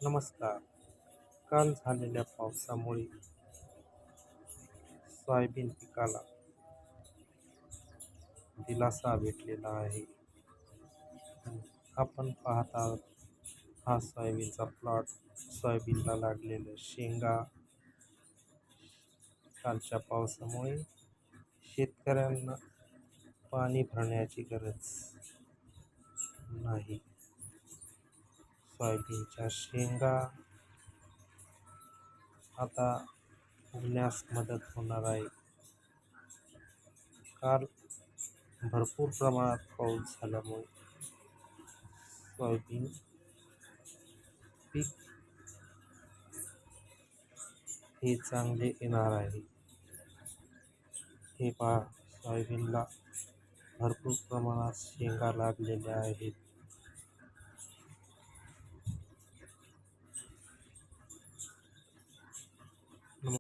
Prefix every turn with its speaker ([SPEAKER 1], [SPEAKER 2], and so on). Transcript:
[SPEAKER 1] नमस्कार. काल झालेल्या पावसामुळे सोयाबीन पिकाला दिलासा भेटलेला आहे. आपण पाहत आहोत हा सोयाबीनचा प्लॉट. सोयाबीनला लागलेल्या शेंगा कालच्या पावसामुळे शेतकऱ्यांना पाणी भरण्याची गरज नाही. सोयाबीनच्या शेंगा आता उगण्यास मदत होणार आहे. काल भरपूर प्रमाणात पाऊस झाल्यामुळे सोयाबीन पीक हे चांगले येणार आहे. हे पहा, सोयाबीनला भरपूर प्रमाणात शेंगा लागलेल्या आहेत.